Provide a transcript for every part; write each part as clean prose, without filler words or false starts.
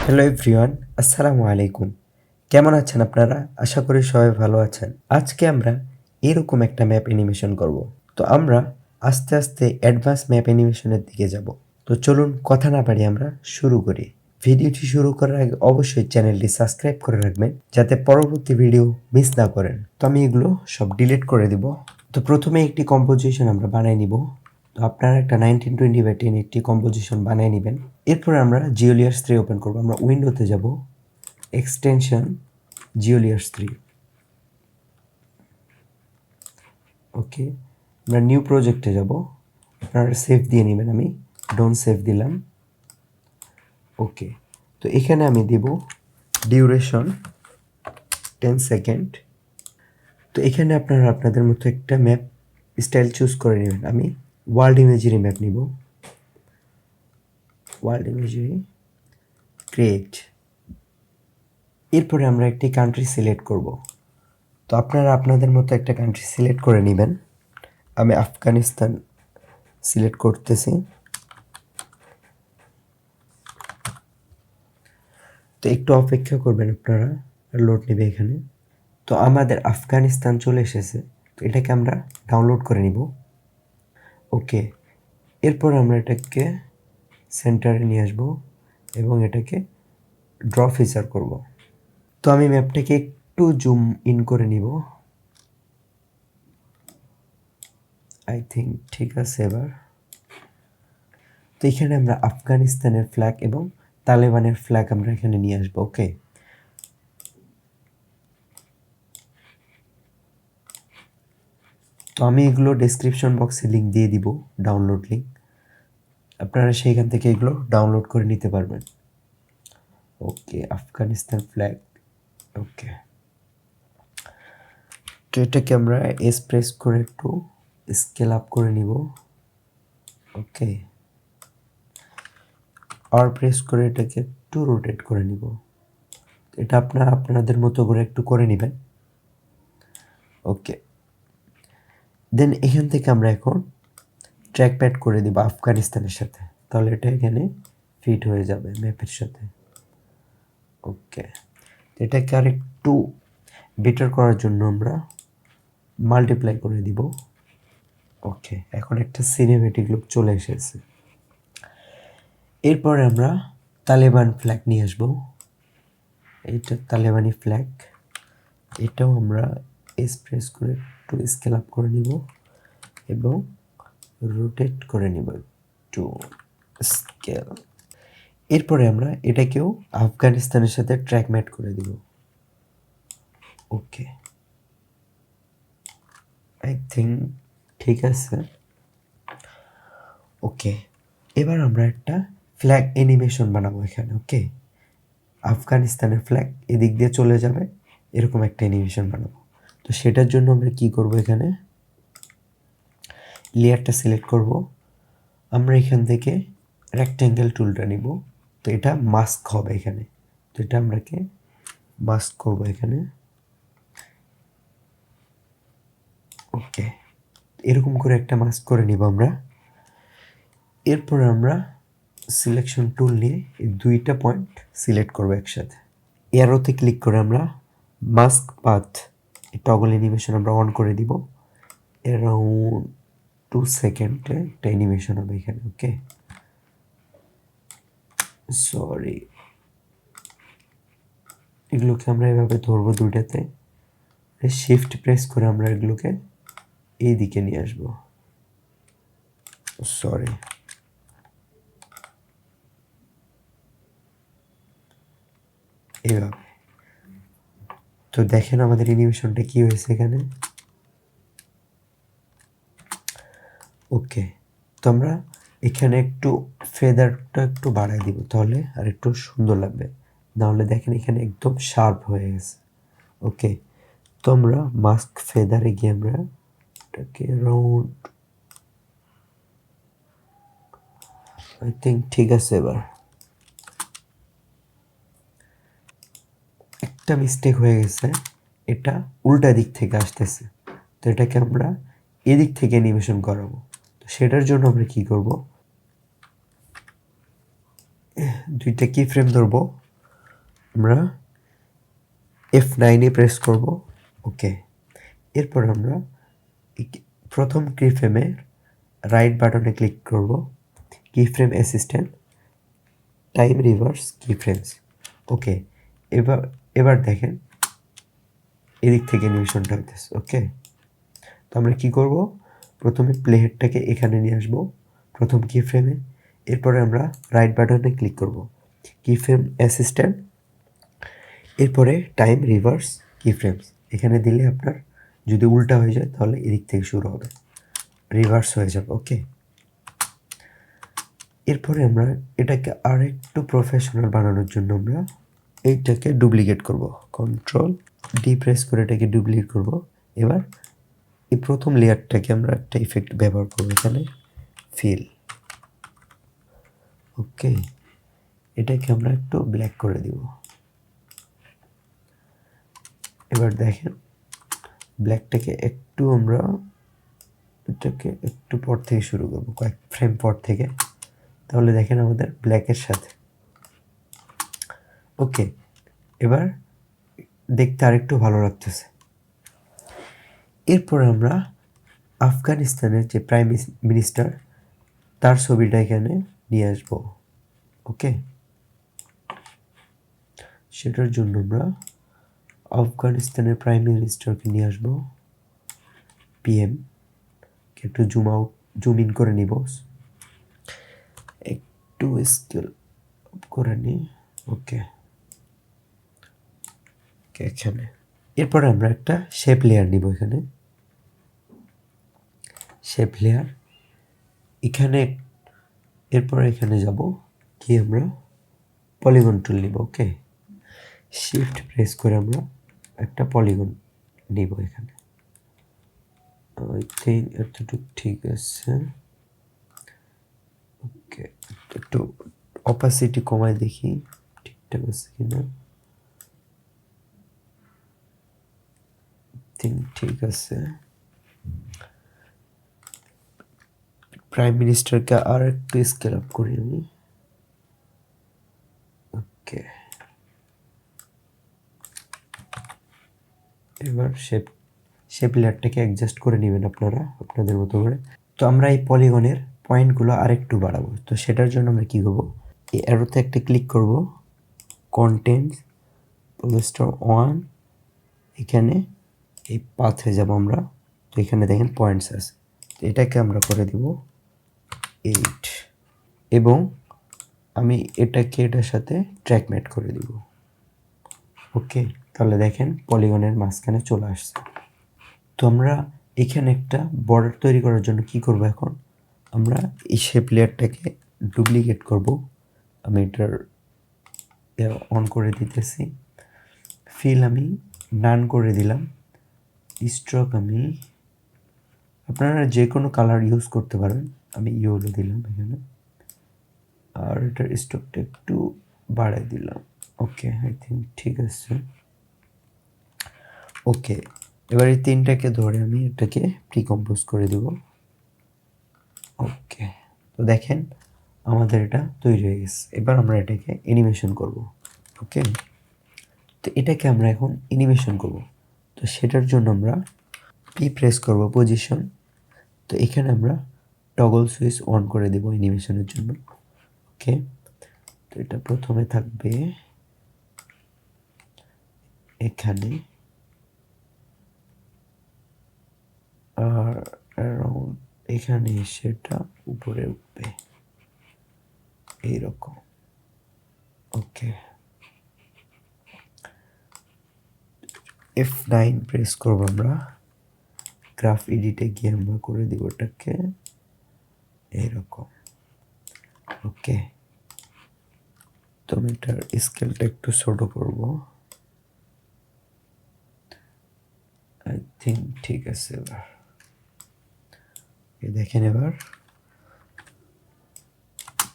Hello everyone, আসসালামু আলাইকুম। কেমন আছেন আপনারা? আশা করি সবাই ভালো আছেন। আজকে আমরা এরকম একটা ম্যাপ অ্যানিমেশন করব। তো আমরা আস্তে আস্তে অ্যাডভান্স ম্যাপ অ্যানিমেশনের দিকে যাব। তো চলুন কথা না বাড়িয়ে আমরা শুরু করি। ভিডিওটি শুরু করার আগে অবশ্যই চ্যানেলটি সাবস্ক্রাইব করে রাখবেন যাতে পরবর্তী ভিডিও মিস না করেন। তো আমি এগুলো সব ডিলিট করে দিব। তো প্রথমে একটি কম্পোজিশন আমরা বানিয়ে নিব। তো আপনারা একটা 1920 by 10 একটি কম্পোজিশন বানিয়ে নেবেন। এরপরে আমরা জিওলিয়ার্স 3 ওপেন করব। আমরা উইন্ডোতে যাব, এক্সটেনশন, জিওলিয়ার্স 3। ওকে, আমরা নিউ প্রজেক্টে যাব। আপনারা সেভ দিয়ে নেবেন, আমি ডোন্ট সেভ দিলাম। ওকে, তো এখানে আমি দেব ডিউরেশন 10 সেকেন্ড। তো এখানে আপনারা আপনাদের মতো একটা ম্যাপ স্টাইল চুজ করে নেবেন। আমি ওয়ার্ল্ড ইমেজারি ম্যাপ নিব। World imagery, create. এরপরে আমরা একটি কান্ট্রি সিলেক্ট করব। তো আপনারা আপনাদের মতো একটা কান্ট্রি সিলেক্ট করে নেবেন। আমি আফগানিস্তান সিলেক্ট করতেছি। তো একটু অপেক্ষা করবেন আপনারা, লোড নেবে এখানে। তো আমাদের আফগানিস্তান চলে এসেছে। তো এটাকে আমরা ডাউনলোড করে নিব। ওকে, এরপর আমরা এটাকে সেন্টারে নিয়ে আসব এবং এটাকে ড্র ফিচার করব। তো আমি ম্যাপটাকে একটু জুম ইন করে নিব। আই থিঙ্ক ঠিক আছে এবার। তো এখানে আমরা আফগানিস্তানের ফ্ল্যাগ এবং তালেবানের ফ্ল্যাগ আমরা এখানে নিয়ে আসবো। ওকে, তো আমি এগুলো ডেসক্রিপশন বক্সে লিঙ্ক দিয়ে দিব, ডাউনলোড লিঙ্ক। আপনারা সেইখান থেকে এগুলো ডাউনলোড করে নিতে পারবেন। ওকে, আফগানিস্তান ফ্ল্যাগ। ওকে, তো এটাকে আমরা এস প্রেস করে একটু স্কেল আপ করে নিব। ওকে, আর প্রেস করে এটাকে একটু রোটেট করে নিব। এটা আপনারা আপনাদের মতো করে একটু করে নেবেন। ওকে, দেন এখান থেকে আমরা এখন ট্র্যাক প্যাড করে দিব আফগানিস্তানের সাথে, তাহলে এটা এখানে ফিট হয়ে যাবে ম্যাপের সাথে। ওকে, এটাকে আর একটু বেটার করার জন্য আমরা মাল্টিপ্লাই করে দিব। ওকে, এখন একটা সিনেমেটিক লুক চলে এসেছে। এরপরে আমরা তালেবান ফ্ল্যাগ নিয়ে আসব। এইটা তালেবানি ফ্ল্যাগ। এটাও আমরা প্রেস করে একটু স্কেল আপ করে নিব এবং রোটেট করে নিব একটু স্কেল। এরপরে আমরা এটাকেও আফগানিস্তানের সাথে ট্র্যাক ম্যাট করে দিব। ওকে, আই থিঙ্ক ঠিক আছে। ওকে, এবার আমরা একটা ফ্ল্যাগ অ্যানিমেশন বানাবো এখানে। ওকে, আফগানিস্তানের ফ্ল্যাগ এদিক দিয়ে চলে যাবে, এরকম একটা অ্যানিমেশন বানাবো। তো সেটার জন্য আমরা কি করব, এখানে লেয়ারটা সিলেক্ট করব। আমরা এখান থেকে রেক্ট্যাঙ্গেল টুলটা নিব। তো এটা মাস্ক হবে এখানে। তো এটা আমরাকে মাস্ক করব এখানে। ওকে, এরকম করে একটা মাস্ক করে নিব আমরা। এরপর আমরা সিলেকশন টুল নিয়ে এই দুইটা পয়েন্ট সিলেক্ট করব একসাথে। এরোতে ক্লিক করে আমরা মাস্ক পাথ টগল অ্যানিমেশন আমরা অন করে দিব। অ্যারাউন্ড 2 সেকেন্ডে একটা অ্যানিমেশন হবে এখানে। ওকে, সরি, এগুলোকে আমরা এভাবে ধরবো দুইটাতে। শিফট প্রেস করে আমরা এগুলোকে এই দিকে নিয়ে আসবো। সরি, এভাবে। তো দেখেন আমাদের অ্যানিমেশনটা কি হয়েছে এখানে। ওকে, তো আমরা এখানে একটু ফেদারটা একটু বাড়াই দিব, তাহলে আর একটু সুন্দর লাগবে। নাহলে দেখেন এখানে একদম শার্প হয়ে গেছে। ওকে, তো আমরা মাস্ক ফেদারে গিয়ে আমরা এটাকে রাউন্ড, আই থিঙ্ক ঠিক আছে এবার। একটা মিস্টেক হয়ে গেছে, এটা উল্টা দিক থেকে আসতেছে। তো এটাকে আমরা এদিক থেকে অ্যানিমেশন করাবো। তো সেটার জন্য আমরা কি করব, দুইটা কি ফ্রেম ধরবো, আমরা F9 প্রেস করব। ওকে, এরপর আমরা প্রথম কিফ্রেমের রাইট বাটনে ক্লিক করব, keyframe assistant, time reverse keyframes. Okay, এবার এবার দেখেন এদিক থেকে অ্যানিমেশনটা হইতেছে। ওকে, তো আমরা কী করব, প্রথমে প্লে হেডটাকে এখানে নিয়ে আসবো প্রথম কিফ্রেমে, এরপরে আমরা রাইট বাটনে ক্লিক করব, কিফ্রেম অ্যাসিস্ট্যান্ট, এরপরে টাইম রিভার্স কিফ্রেমস এখানে দিলে আপনার যদি উল্টা হয়ে যায় তাহলে এদিক থেকে শুরু হবে, রিভার্স হয়ে যাবে। ওকে, এরপরে আমরা এটাকে আর একটু প্রফেশনাল বানানোর জন্য আমরা এইটাকে ডুপ্লিকেট করব, কন্ট্রোল ডি প্রেস করে এটাকে ডুপ্লিকেট করব। এবার এই প্রথম লেয়ারটাকে আমরা একটা ইফেক্ট ব্যবহার করব এখানে, ফিল। ওকে, এটাকে আমরা একটু ব্ল্যাক করে দিব। এবার দেখেন ব্ল্যাকটাকে একটু আমরা এটাকে একটু পর থেকে শুরু করব, কয়েক ফ্রেম পর থেকে, তাহলে দেখেন আমাদের ব্ল্যাকের সাথে। ওকে, এবার দেখতে আরেকটু ভালো লাগতেছে। এরপর আমরা আফগানিস্তানের যে প্রাইম মিনিস্টার তার ছবিটা এখানে নিয়ে আসব। ওকে, সেটার জন্য আমরা আফগানিস্তানের প্রাইম মিনিস্টারকে নিয়ে আসবো, পিএম একটু জুম ইন করে নিব, একটু স্কেল করে নিই। ওকে, এখানে এরপর আমরা একটা শেপ লেয়ার নিব, এখানে শেপ লেয়ার এখানে, এরপর এখানে যাব কি আমরা পলিগন টুল নিব। ওকে, শিফট প্রেস করে আমরা একটা পলিগন নিব এখানে। আই থিঙ্ক এতটুকু ঠিক আছে। ওকে, একটু অপাসিটি কমায় দেখি ঠিকঠাক আছে কিনা। ঠিক আছে। প্রাইম মিনিস্টারকে আর একটু স্কেল আপ করি আমি। ওকে, এবার শেপ লেয়ারটাকে অ্যাডজাস্ট করে নেবেন আপনারা আপনাদের মতো করে। তো আমরা এই পলিগনের পয়েন্টগুলো আরেকটু বাড়াবো, তো সেটার জন্য আমরা কী করবো, এই অ্যারোতে একটা ক্লিক করব, কন্টেন্ট পোস্টার 1, এখানে এই পাথে যাব আমরা। তো এখানে দেখেন পয়েন্টস আছে, তো এটাকে আমরা করে দিব 8, এবং আমি এটাকে এটার সাথে ট্র্যাকমেট করে দিব। ওকে, তাহলে দেখেন পলিগনের মাঝখানে চলে আসছে। তো আমরা এখানে একটা বর্ডার তৈরি করার জন্য কি করব, এখন আমরা এই শেপ লেয়ারটাকে ডুপ্লিকেট করব। আমি এটার অন করে দিতেছি, ফিল আমি নান করে দিলাম, স্ট্রোক আমি আপনারা যে কোনো কালার ইউজ করতে পারেন, আমি ইয়েলো দিলাম এখানে, আর এটার স্ট্রোকটা একটু বাড়াই দিলাম। ওকে, আই থিঙ্ক ঠিক আছে। ওকে, এবার এই তিনটাকে ধরে আমি এটাকে প্রিকম্পোজ করে দেব। ওকে, তো দেখেন আমাদের এটা তৈরি হয়ে গেছে। এবার আমরা এটাকে অ্যানিমেশন করব। ওকে, তো এটাকে আমরা এখন অ্যানিমেশন করব, তো সেটার জন্য আমরা পি প্রেস করব, পজিশন। তো এখানে আমরা টগল সুইচ অন করে দেব অ্যানিমেশনের জন্য। ওকে, তো এটা প্রথমে থাকবে এখানে, আর অ্যারাউন্ড এখানে সেটা উপরে উঠবে এইরকম। ওকে, F9 প্রেস করব আমরা, গ্রাফ এডিটে গিয়ে আমরা করে দিব এটাকে এইরকম। ওকে, তো আমি এটার স্কেলটা একটু ছোট করব, আই থিঙ্ক ঠিক আছে। এবার দেখেন এবার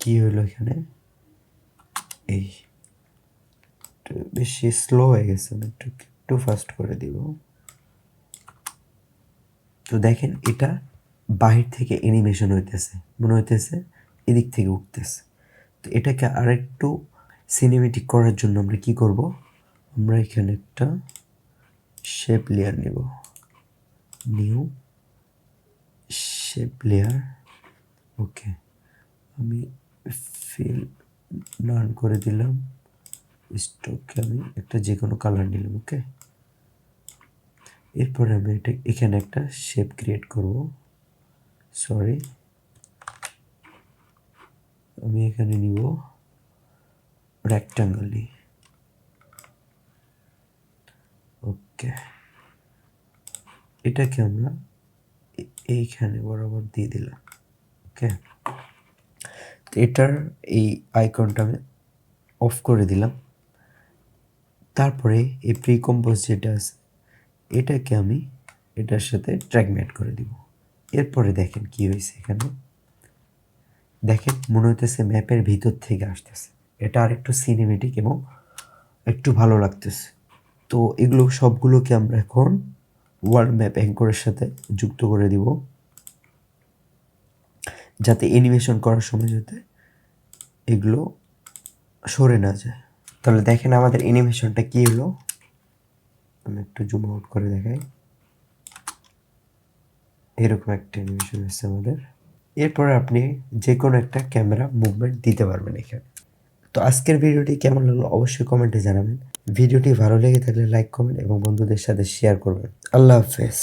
কি হইলো, এখানে এই বেশি স্লো হয়ে গেছে, আমি একটু ফাস্ট করে দিব। তো দেখেন এটা বাহির থেকে অ্যানিমেশন হইতেছে, মনে হইতেছে এদিক থেকে উঠতেছে। তো এটাকে আরেকটু সিনেমেটিক করার জন্য আমরা কি করব, আমরা এখানে একটা শেপ লেয়ার নেব, নিউ শেপ লেয়ার। ওকে, আমি ফিল নান করে দিলাম, স্ট্রোককে আমি একটা যে কোনো কালার নিলাম। ওকে, এরপরে আমি এখানে একটা শেপ ক্রিয়েট করব। সরি, আমি এখানে নিব রেক্ট্যাঙ্গল নিই। ওকে, এটাকে আমরা এইখানে বরাবর দিয়ে দিলাম। ওকে, তো এটার এই আইকনটা আমি অফ করে দিলাম। তারপরে এই প্রিকম্পোজ যেটা আছে এটাকে আমি এটার সাথে ট্র্যাক ম্যাট করে দিব। এরপরে দেখেন কি হয়েছে, এখানে দেখেন মনে হইতেছে ম্যাপের ভিতর থেকে আসতেছে, এটা আর একটু সিনেমেটিক এবং একটু ভালো লাগতেছে। তো এগুলো সবগুলোকে আমরা এখন ওয়ার্ল্ড ম্যাপ অ্যাঙ্করের সাথে যুক্ত করে দিব, যাতে অ্যানিমেশন করার সময় যাতে এগুলো সরে না যায়। তাহলে দেখেন আমাদের অ্যানিমেশনটা কি হলো, আমি একটু জুম আউট করে দেখাই। এরকম একটা অ্যানিমেশন হচ্ছে আমাদের। এরপরে আপনি যে কোনো একটা ক্যামেরা মুভমেন্ট দিতে পারবেন এখানে। তো আজকের ভিডিওটি কেমন লাগলো অবশ্যই কমেন্টে জানাবেন। ভিডিওটি ভালো লেগে থাকলে লাইক, কমেন্ট এবং বন্ধুদের সাথে শেয়ার করবেন। আল্লাহ হাফেজ।